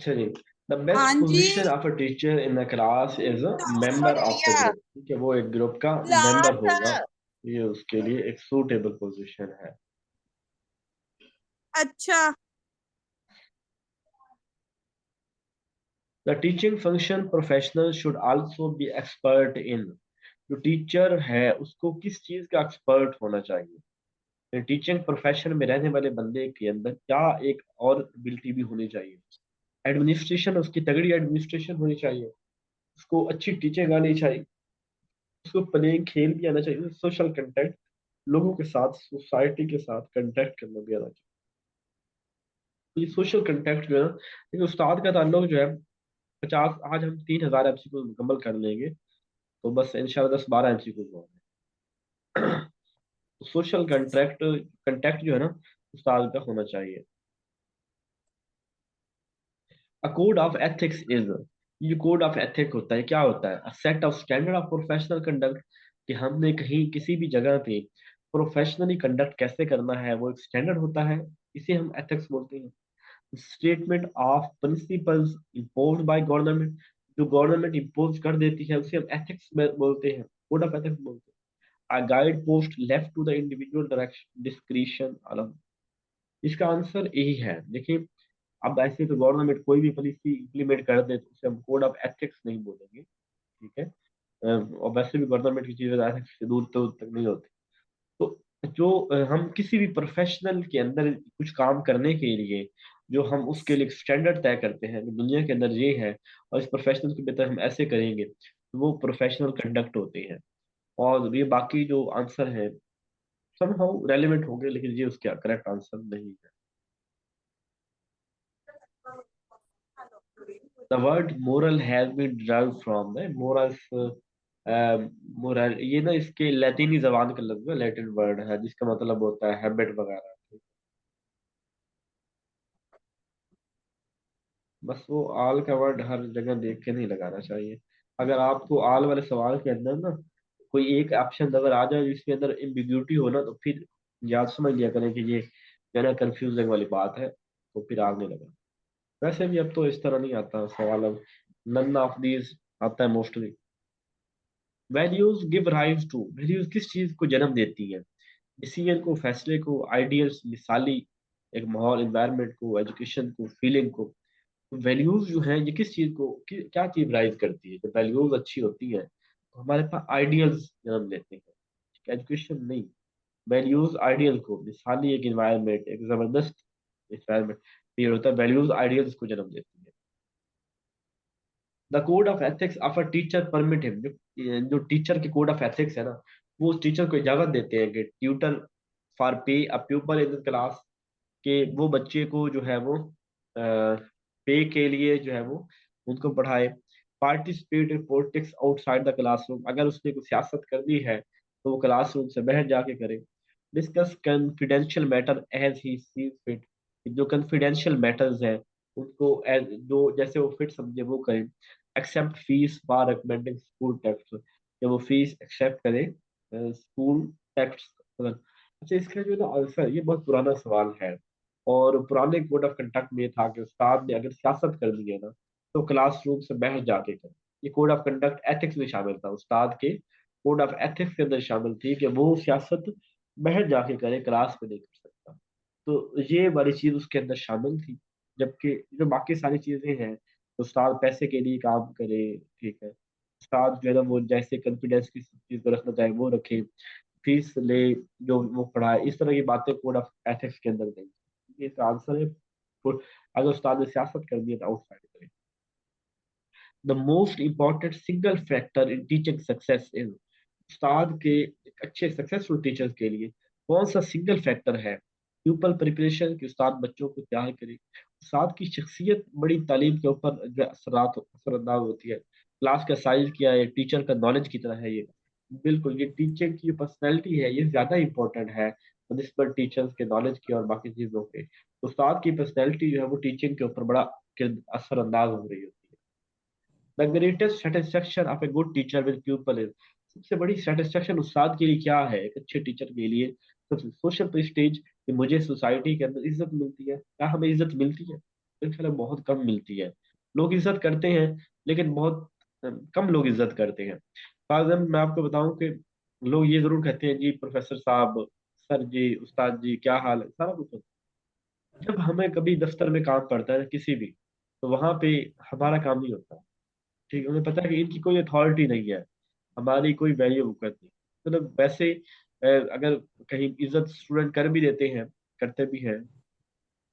अच्छा जी। The best हाँ जी। Position of a teacher in the class is a last member of the भैया। Group. ठीक है, वो एक ग्रुप का मेंबर होगा। लास्ट। ये उसके लिए एक सूटेबल पोजीशन है। अच्छा। The teaching function professional should also be expert in. जो टीचर है उसको किस चीज का एक्सपर्ट होना चाहिए? टीचिंग प्रोफेशन में रहने वाले बंदे के अंदर क्या एक और एबिलिटी भी होनी चाहिए? एडमिनिस्ट्रेशन, उसकी तगड़ी एडमिनिस्ट्रेशन होनी चाहिए, उसको अच्छी टीचिंग आनी चाहिए, उसको प्लेइंग खेल भी आना चाहिए, सोशल कंटेक्ट, लोगों के साथ सोसाइटी के साथ कंटेक्ट करना भी आना चाहिए। तो ये सोशल कंटेक्ट जो है ना, देखिए उस्ताद का ताल्लुक जो है 50, आज हम 3000 MCQ मुकम्मल कर लेंगे तो बस इंशाल्लाह 10-12 MCQ होंगे। तो सोशल कंटेक्ट कंटेक्ट जो है ना उस्ताद का होना चाहिए। A code of ethics is, ये कोड ऑफ एथिक होता है, क्या होता है? A set of standard of professional conduct, कि हमने कहीं किसी भी जगह पे प्रोफेशनली कंडक्ट कैसे करना है, वो एक स्टैंडर्ड होता है, इसे हम एथिक्स बोलते हैं। Statement of principles impose by government, जो गवर्नमेंट इम्पोज कर देती है उसे हम एथिक्स में बोलते हैं, कोड ऑफ एथिक्स बोलते हैं। A guide post left to the individual direction discretion अलग। इसका आंसर यही है। देखिए, अब ऐसे तो गवर्नमेंट कोई भी पॉलिसी इंप्लीमेंट कर दे तो उसे हम कोड ऑफ एथिक्स नहीं बोलेंगे। ठीक है। और वैसे भी गवर्नमेंट की चीजें एथिक्स से दूर तो तक नहीं होती। तो जो हम किसी भी प्रोफेशनल के अंदर कुछ काम करने के लिए जो हम उसके लिए स्टैंडर्ड तय करते हैं कि दुनिया के अंदर ये है और इस प्रोफेशनल के बेहतर हम ऐसे करेंगे, तो वो प्रोफेशनल कंडक्ट होते हैं। और ये बाकी जो आंसर है समहाउ रेलिवेंट होंगे, लेकिन ये उसका करेक्ट आंसर नहीं है। The word moral has been derived from the morals. Moral ये ना इसके लैटिनी जबान का लफ्ज है, लैटिन वर्ड है जिसका मतलब होता है हैबिट वगैरह। बस वो आल का वर्ड हर जगह देख के नहीं लगाना चाहिए। अगर आपको आल वाले सवाल के अंदर ना कोई एक ऑप्शन नजर आ जाए जिसके अंदर एम्बिग्यूटी हो ना, तो फिर याद समझ लिया करें कि ये जो है ना कंफ्यूजिंग वाली बात है, तो फिर आग नहीं लगा। वैसे भी अब तो इस तरह नहीं आता सवाल, अब नन ऑफ दीज आता है mostly. Values give rise to, values किस चीज को जन्म देती हैं? डिसीजन को, फैसले को, आइडियल्स, मिसाली, एक माहौल, एनवायरनमेंट को, एजुकेशन को, फीलिंग को। वैल्यूज जो है ये किस चीज को क्या चीज राइज करती है? जब वैल्यूज अच्छी होती है तो हमारे पास आइडियल्स जन्म लेते हैं, एजुकेशन नहीं। वैल्यूज आइडियल को, मिसाली एक एनवायरनमेंट, एक जबरदस्त एनवायरनमेंट ये होता है, वैल्यूज आइडियल्स को जन्म देती है। The code of ethics of a teacher permit him, जो टीचर के कोड ऑफ एथिक्स है ना, वो उस टीचर को इजाजत देते हैं कि ट्यूटर फॉर पे अ प्यूपल इन क्लास, कि वो बच्चे को जो है वो पे के लिए जो है वो उनको पढ़ाए। Participate in politics outside the classroom, अगर उसने कुछ सियासत करनी है तो वो क्लासरूम से बाहर जाके करे। Discuss confidential matter as he sees fit, जो कॉन्फिडेंशियल मैटर्स हैं उनको जो जैसे वो फिट समझे वो करें। Accept fees for recommending school text, कि वो फीस एक्सेप्ट करे स्कूल टेक्स्ट। अच्छा, इसका जो ना आंसर, ये बहुत पुराना सवाल है और पुराने कोड ऑफ कंडक्ट में था कि उस्ताद ने अगर सियासत कर दी है ना तो क्लासरूम से बाहर जाके करे। ये कोड ऑफ कंडक्ट एथिक्स में शामिल था, उस्ताद के कोड ऑफ एथिक्स के अंदर शामिल थी कि वो सियासत बाहर जाके करे, क्लास में नहीं कर सकता। तो ये वाली चीज उसके अंदर शामिल थी। जबकि जो बाकी सारी चीजें हैं, तो उस्ताद पैसे के लिए काम करे, ठीक है, उस्ताद जो है ना वो जैसे कॉन्फिडेंस की चीज को रखना चाहे वो रखे, फीस ले जो वो पढ़ाए, इस तरह की बातें कोड ऑफ एथिक्स के अंदर नहीं। ये इसका आंसर है। अगर उस्ताद ने सियासत कर दी है तो आउटसाइड करें। The most important single factor in teaching success is, उस्ताद के एक अच्छे सक्सेसफुल टीचर के लिए कौन सा सिंगल फैक्टर है? प्यूपल प्रिपरेशन, कि उस्ताद बच्चों को तैयार करे। उस्ताद की शख्सियत बड़ी तालीम के ऊपर जो असरअंदाज होती है। क्लास का साइज क्या है? टीचर का नॉलेज कितना है? ये बिल्कुल, ये टीचर की पर्सनैलिटी है, ये ज्यादा इंपॉर्टेंट है जिस पर टीचर्स के नॉलेज की और बाकी चीजों के। तो उस्ताद की पर्सनैलिटी जो है वो टीचिंग के ऊपर बड़ा असरअंदाज हो रही होती है। The greatest satisfaction of a good teacher with people is, सबसे बड़ी सेटिस्फेक्शन उस्ताद के लिए क्या है एक अच्छे टीचर के लिए? सबसे सोशल प्रेस्टीज, कि मुझे सोसाइटी के अंदर इज्जत मिलती है, क्या हमें इज्जत मिलती है? इंशाल्लाह बहुत कम मिलती है। लोग इज्जत करते हैं, लेकिन बहुत कम लोग इज्जत करते हैं। फॉर एग्जाम्पल मैं आपको बताऊं कि लोग ये जरूर कहते हैं, जी प्रोफेसर साहब, सर जी, उस्ताद जी, क्या हाल है, सारा कुछ होता है। जब हमें कभी दफ्तर में काम पड़ता है किसी भी, तो वहां पे हमारा काम नहीं होता। ठीक है, हमें पता है कि इनकी कोई अथॉरिटी नहीं है, हमारी कोई वैल्यू करती, मतलब वैसे अगर कहीं इज्जत स्टूडेंट कर भी देते हैं, करते भी हैं,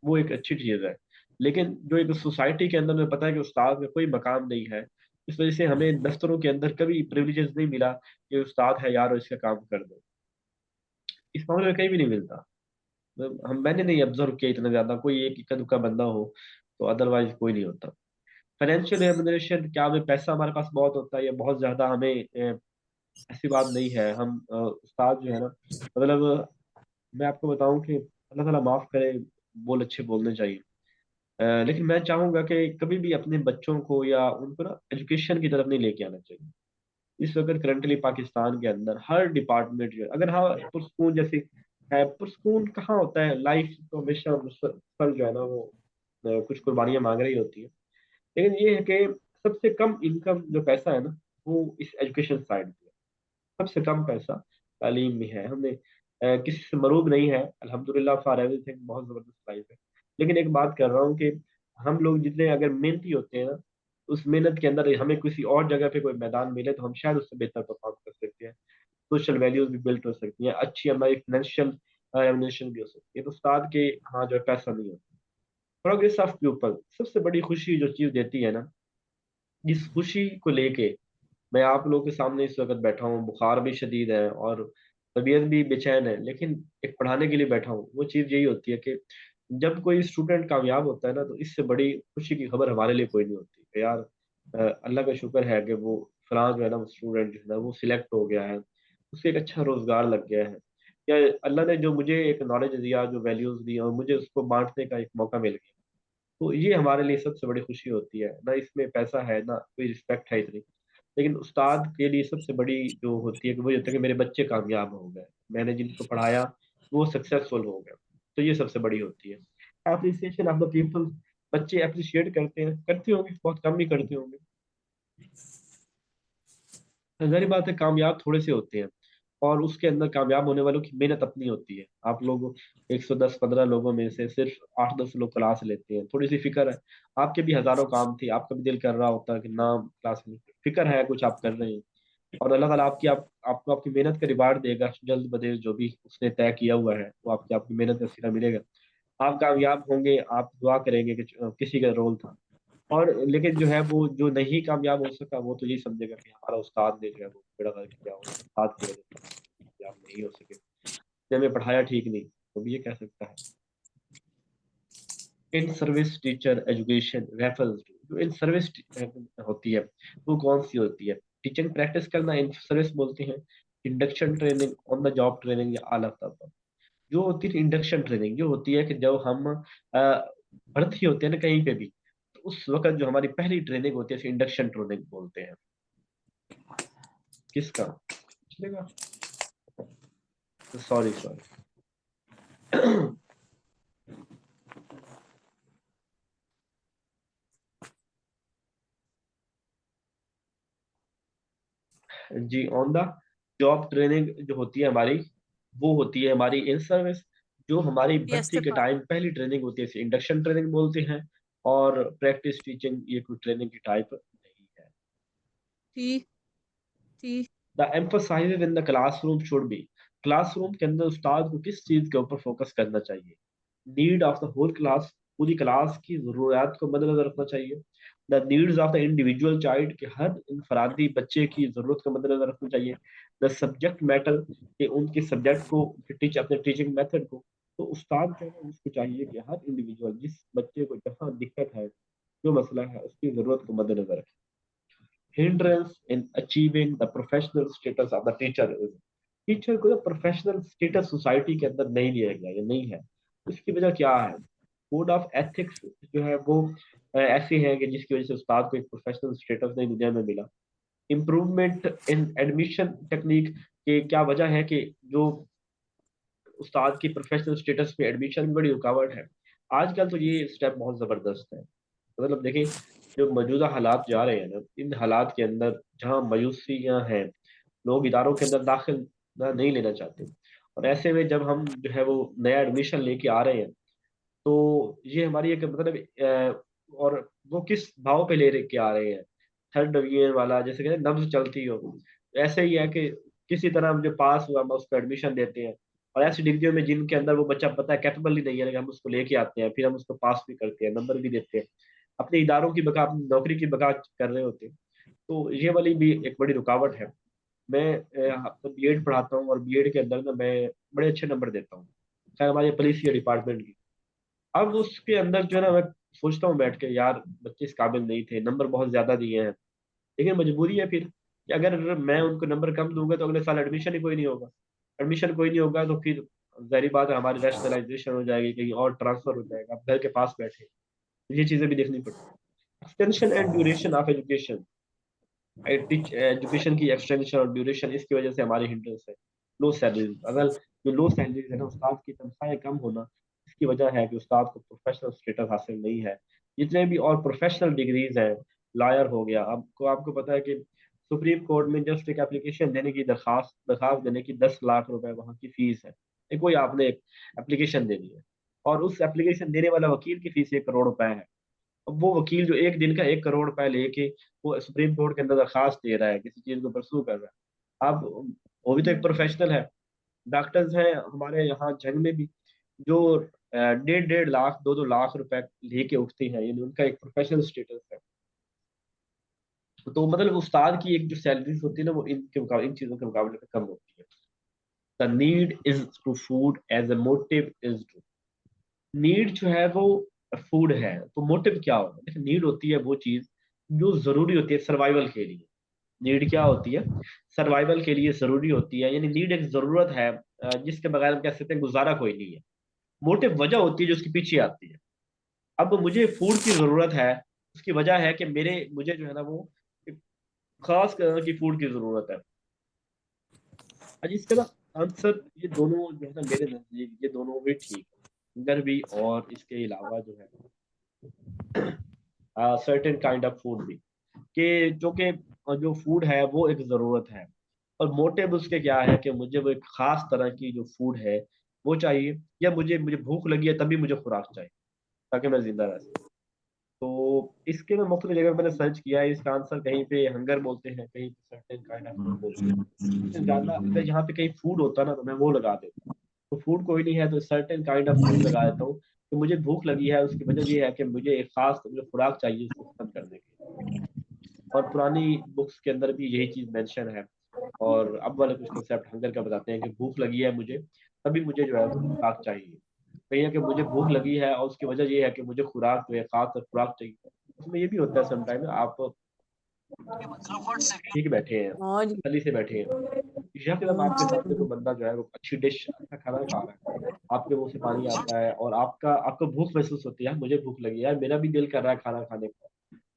वो एक अच्छी चीज है। लेकिन जो एक सोसाइटी के अंदर में पता है कि उस्ताद का कोई मकाम नहीं है, इस वजह से हमें दफ्तरों के अंदर कभी प्रिविलेजेस नहीं मिला कि उस्ताद है यार, इसका काम कर दो। इस मामले में कहीं भी नहीं मिलता। मैंने नहीं ऑब्जर्व किया इतना ज्यादा, कोई एक इक्का दुक्का बंदा हो, तो अदरवाइज कोई नहीं होता। फाइनेंशियल रेमुनरेशन, क्या हमें पैसा हमारे पास बहुत होता है या बहुत ज्यादा, हमें ऐसी बात नहीं है। हम उस्ताद जो है ना, मतलब मैं आपको बताऊं कि अल्लाह ताला माफ करे, बोल अच्छे बोलने चाहिए। लेकिन मैं चाहूंगा कि कभी भी अपने बच्चों को या उनको ना एजुकेशन की तरफ नहीं लेके आना चाहिए। इस वक्त करंटली पाकिस्तान के अंदर हर डिपार्टमेंट जो है, अगर हाँ पुरस्कून जैसे है, पुरस्कून कहाँ होता है, लाइफ तो हमेशा मुसलसल जो है ना वो कुछ कुर्बानियां मांग रही होती है। लेकिन ये है कि सबसे कम इनकम जो पैसा है ना, वो इस एजुकेशन साइड पे है। सबसे कम पैसा तालीम में है। हमने किसी से मरूब नहीं है, अल्हम्दुलिल्लाह फॉर एवरीथिंग, बहुत जबरदस्त लाइफ है। लेकिन एक बात कर रहा हूँ कि हम लोग जितने अगर मेहनती होते हैं ना, उस मेहनत के अंदर हमें किसी और जगह पे कोई मैदान मिले तो हम शायद उससे बेहतर परफॉर्म कर सकते हैं। सोशल वैल्यूज भी बिल्ट हो सकती हैं, अच्छी हमारी फाइनेंशियल रेमुनेशन भी हो सकती है। तो उस्ताद के हाँ जो है पैसा नहीं होता। प्रोग्रेस ऑफ पीपल, सबसे बड़ी खुशी जो चीज देती है ना, इस खुशी को लेके मैं आप लोगों के सामने इस वक्त बैठा हूँ, बुखार भी शदीद है और तबीयत भी बेचैन है, लेकिन एक पढ़ाने के लिए बैठा हूँ। वो चीज़ यही होती है कि जब कोई स्टूडेंट कामयाब होता है ना, तो इससे बड़ी खुशी की खबर हमारे लिए कोई नहीं होती कि यार अल्लाह का शुक्र है कि वो फलां जो है ना, वो स्टूडेंट जो है ना वो सिलेक्ट हो गया है, उसको एक अच्छा रोजगार लग गया है, या अल्लाह ने जो मुझे एक नॉलेज दिया, जो वैल्यूज दी और मुझे उसको बांटने का एक मौका मिल गया। तो ये हमारे लिए सबसे बड़ी खुशी होती है ना, इसमें पैसा है ना कोई रिस्पेक्ट है इतनी। लेकिन उस्ताद के लिए सबसे बड़ी जो होती है कि वो ये होता है कि मेरे बच्चे कामयाब हो गए, मैंने जिनको पढ़ाया वो सक्सेसफुल हो गए। तो ये सबसे बड़ी होती है एप्रिसिएशन ऑफ द पीपल। बच्चे अप्रिशिएट करते हैं, करते होंगे, बहुत कम ही करते होंगे। जाहिर बात है कामयाब थोड़े से होते हैं, और उसके अंदर कामयाब होने वालों की मेहनत अपनी होती है। आप लोग 110-15 लोगों में से सिर्फ 8-10 लोग क्लास लेते हैं, थोड़ी सी फिक्र है। आपके भी हजारों काम थे, आपका भी दिल कर रहा होता है कि नाम क्लास में, फिक्र है कुछ आप कर रहे हैं, और अल्लाह ताला आपको आपकी मेहनत का रिवार्ड देगा जल्द बदेल। जो भी उसने तय किया हुआ है वो आपकी आपकी मेहनत का सिला मिलेगा। आप कामयाब होंगे, आप दुआ करेंगे कि किसी का रोल था। और लेकिन जो है वो जो नहीं कामयाब हो सका, वो तो यही समझेगा कि हमारा उस्ताद ने जो है वो बेड़ा गर्क किया, और उस्ताद की वजह से कामयाब नहीं हो सके, ने हमें पढ़ाया ठीक नहीं, तो भी ये कह सकता है। In service teacher education refers to, जो इन सर्विस होती है वो कौन सी होती है? टीचिंग प्रैक्टिस करना इन सर्विस बोलते हैं, induction training, on the job training, या ऑल ऑफ द अबव। जो होती है इंडक्शन ट्रेनिंग, जो होती है कि जब हम भर्ती होते हैं ना कहीं पे भी, तो उस वक्त जो हमारी पहली ट्रेनिंग होती है इंडक्शन ट्रेनिंग बोलते हैं। किसका चलेगा? Sorry sorry. जी, ऑन द जॉब ट्रेनिंग जो होती है हमारी, वो होती है हमारी इन सर्विस। जो हमारी Yes, भर्ती के टाइम पहली ट्रेनिंग होती है इसे इंडक्शन ट्रेनिंग बोलते हैं। और प्रैक्टिस टीचिंग ये कोई ट्रेनिंग की टाइप नहीं है। ठीक ठीक। The emphasis in the classroom should be, classroom के अंदर उस्ताद को किस चीज के ऊपर फोकस करना चाहिए? Need of the whole class, पूरी क्लास की जरूरत को मद्देनजर रखना चाहिए। The needs of the individual child, के हर इंफरादी बच्चे की जरूरत को मद्देनजर रखना चाहिए। द सब्जेक्ट मैटर, के उनके सब्जेक्ट को, टीच अपने टीचिंग मेथड को। तो उस्ताद जो है ना उसको चाहिए कि हर इंडिविजुअल, जिस बच्चे को जहाँ दिक्कत है, जो मसला है, उसकी जरूरत को मद्देनजर रखे। hindrance in achieving the professional status of the teacher is, teacher को प्रोफेशनल स्टेटस सोसाइटी के अंदर नहीं लिया गया, ये नहीं है। उसकी वजह क्या है? कोड ऑफ एथिक्स जो है वो ऐसे है कि जिसकी वजह से उस्ताद को एक प्रोफेशनल स्टेटस नई दुनिया में मिला। इम्प्रूवमेंट इन एडमिशन टेक्निक, के क्या वजह है कि जो उस्ताद की प्रोफेशनल स्टेटस पे एडमिशन में बड़ी रुकावट है। आजकल तो ये स्टेप बहुत ज़बरदस्त है। मतलब देखिए, जो मौजूदा हालात जा रहे हैं ना, इन हालात के अंदर जहाँ मायूसियाँ हैं, लोग इदारों के अंदर दाखिल ना नहीं लेना चाहते। और ऐसे में जब हम जो है वो नया एडमिशन लेके आ रहे हैं, तो ये हमारी एक मतलब और वो किस भाव पे ले के आ रहे हैं। थर्ड डिवीजन वाला, जैसे कहते हैं नब्ज चलती हो, ऐसे ही है कि किसी तरह हम जो पास हुआ हम उसको एडमिशन देते हैं। और ऐसी डिग्रियों में जिनके अंदर वो बच्चा पता है कैपेबल ही नहीं है, लेकिन हम उसको लेके आते हैं, फिर हम उसको पास भी करते हैं, नंबर भी देते हैं, अपने इदारों की बका, अपनी नौकरी की बका कर रहे होते हैं। तो ये वाली भी एक बड़ी रुकावट है। मैं तो बीएड पढ़ाता हूँ, और बीएड के अंदर ना मैं बड़े अच्छे नंबर देता हूँ, खैर हमारे पुलिस के डिपार्टमेंट की। अब उसके अंदर जो है ना, मैं सोचता हूँ बैठ के, यार बच्चे इस काबिल नहीं थे, नंबर बहुत ज्यादा दिए हैं, लेकिन मजबूरी है फिर कि अगर मैं उनको नंबर कम दूंगा तो अगले साल एडमिशन ही कोई नहीं होगा। एडमिशन कोई नहीं होगा तो फिर जाहिर बात है हमारी रैशनलाइजेशन हो जाएगी, कहीं और ट्रांसफर हो जाएगा, आप घर के पास बैठे। ये चीजें भी देखनी पड़ती है। Extension and duration of education, education की एक्सटेंशन और ड्यूरेशन, इसकी वजह से हमारी हिंड्रेंस है। लो सैलरीज, अगर जो लो सैलरीज है ना, उस्ताद की तनख्वाहें कम होना, इसकी वजह है कि उस्ताद को प्रोफेशनल स्टेटस हासिल नहीं है। जितने भी और प्रोफेशनल डिग्रीज हैं, लॉयर हो गया, आपको आपको पता है कि सुप्रीम कोर्ट में जस्ट एक एप्लीकेशन देने की दरखास्त दरखास्त देने की 10 लाख रुपए वहाँ की फीस है। ये कोई आपने एप्लीकेशन देनी है, और उस एप्लीकेशन देने वाला वकील की फीस 1 करोड़ रुपए है। अब वो वकील जो एक दिन का 1 करोड़ रुपए लेके वो सुप्रीम कोर्ट के अंदर दरखास्त दे रहा है, किसी चीज को परसू कर रहा है। अब वो भी तो एक प्रोफेशनल है। डॉक्टर्स हैं हमारे यहाँ जंग में भी, जो 1.5 1.5 लाख 2 2 लाख रुपए लेके उठते हैं, यानी उनका एक प्रोफेशनल स्टेटस है। तो मतलब उस्ताद की एक जो सैलरीज होती है ना, वो इनके मुकाबले, इन चीजों के मुकाबले में कम होती है। The need is to food as a motive is to, need जो है वो फूड है, तो मोटिव क्या होगा? देखिए, नीड होती है वो चीज जो जरूरी होती है सर्वाइवल के लिए। नीड क्या होती है? सर्वाइवल के लिए जरूरी होती है, यानी नीड एक जरूरत है, जिसके बगैर हम कह सकते हैं गुजारा कोई नहीं है। मोटिव वजह होती है जो उसके पीछे आती है। अब मुझे फूड की जरूरत है, उसकी वजह है कि मेरे मुझे जो है ना वो एक खास तरह की फूड की जरूरत है। आज इसका ना आंसर, ये दोनों जो है ना मेरे नजदीक ये दोनों भी ठीक है, अगर भी, और इसके अलावा जो है सर्टेन काइंड ऑफ फूड भी, कि जो फूड है वो एक ज़रूरत है, और मोटिव उसके क्या है कि मुझे वो एक खास तरह की जो फूड है वो चाहिए, या मुझे मुझे भूख लगी है तभी मुझे खुराक चाहिए ताकि मैं जिंदा रह सकूं। तो इसके मैं मुख्तलिफ जगह मैंने सर्च किया है, इसका आंसर कहीं पे हंगर बोलते हैं, कहीं पे सर्टेन काइंड ऑफ फूड बोलते हैं। लेकिन ज्यादा अगर यहाँ पे कहीं फूड होता ना तो मैं वो लगा देता। तो फूड कोई नहीं है तो सर्टेन काइंड ऑफ फूड लगा देता हूँ, कि मुझे भूख लगी है, उसकी वजह ये है कि मुझे एक खास मुझे खुराक चाहिए उसको खत्म करने के लिए। और पुरानी बुक्स के अंदर भी यही चीज मेंशन है। और अब वाले कुछ कंसेप्ट हंगर का बताते हैं कि भूख लगी है मुझे, तभी मुझे जो है वो खुराक चाहिए। कहीं है कि मुझे भूख लगी है और उसकी वजह ये है कि मुझे खुराक जो है खास खुराक चाहिए। उसमें ये भी होता है समटाइम आप ठीक बैठे हैं, हाँ जी। तसल्ली से बैठे हैं, यकदम आपके सामने कोई बंदा जो है वो अच्छी डिश, अच्छा खाना खा रहा है, आपके मुंह से पानी आता है, और आपको भूख महसूस होती है, यार मुझे भूख लगी है, यार मेरा भी दिल कर रहा है खाना खाने का।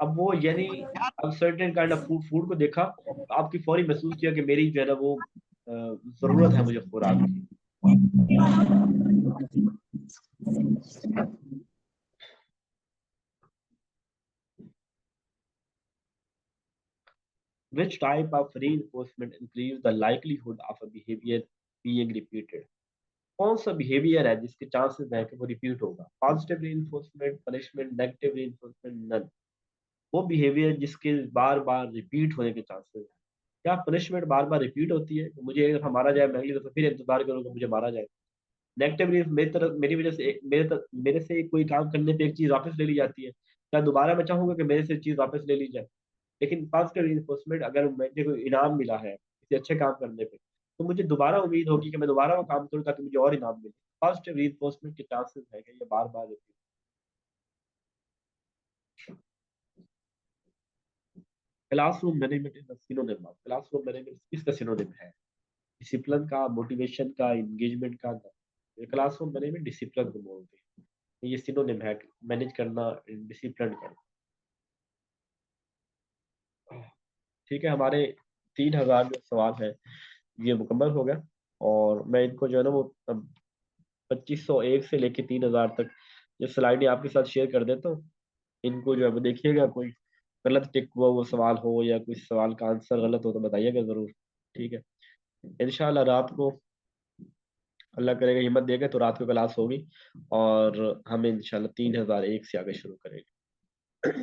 अब वो यानी अब certain kind of food food को देखा तो आपकी फौरी महसूस किया कि मेरी जो है ना वो जरूरत है मुझे खुराक की। Which type of reinforcement increase the likelihood of a behavior being repeated? कौन सा बिहेवियर है जिसके चांसेस है कि वो रिपीट होगा? Positive reinforcement, punishment, negative reinforcement, none. वो बिहेवियर जिसके बार बार रिपीट होने के चांसेस है। क्या पनिशमेंट बार बार रिपीट होती है कि मुझे एक दफा मारा जाए, मैं अगली दफा फिर इंतजार करूंगा मुझे मारा जाए? नेगेटिव रीफ मेरी तरफ, मेरी वजह से मेरे से कोई काम करने पे एक चीज वापस ले ली जाती है, क्या दोबारा मैं चाहूंगा कि मेरे से चीज वापस ले ली जाए? लेकिन पॉजिटिव रीइंफोर्समेंट, अगर मुझे कोई इनाम मिला है किसी अच्छे काम करने पे, तो मुझे दोबारा उम्मीद होगी कि मैं दोबारा वो काम करूँ ताकि मुझे और इनाम मिले। पॉजिटिव रीइंफोर्समेंट के चांसेस है कि ये बार बार repeat। Classroom management is the synonym of, classroom management किसका सिनोनिम है? डिसिप्लिन का, मोटिवेशन का, एंगेजमेंट का? क्लासरूम मैनेजमेंट डिसिप्लिन को बोलते हैं, ये सिनोनिम है, मैनेज करना, डिसिप्लिन करना। ठीक है, हमारे 3,000 जो सवाल है ये मुकम्मल हो गया, और मैं इनको जो है ना वो 2501 से लेके 3,000 तक ये स्लाइडें आपके साथ शेयर कर देता हूँ। इनको जो है वो देखिएगा, कोई गलत टिक हुआ वो सवाल हो या कोई सवाल का आंसर गलत हो तो बताइएगा जरूर। ठीक है। इंशाल्लाह रात को अल्लाह करेगा हिम्मत देगा तो रात को क्लास होगी, और हम इंशाल्लाह 3001 से आगे शुरू करेंगे।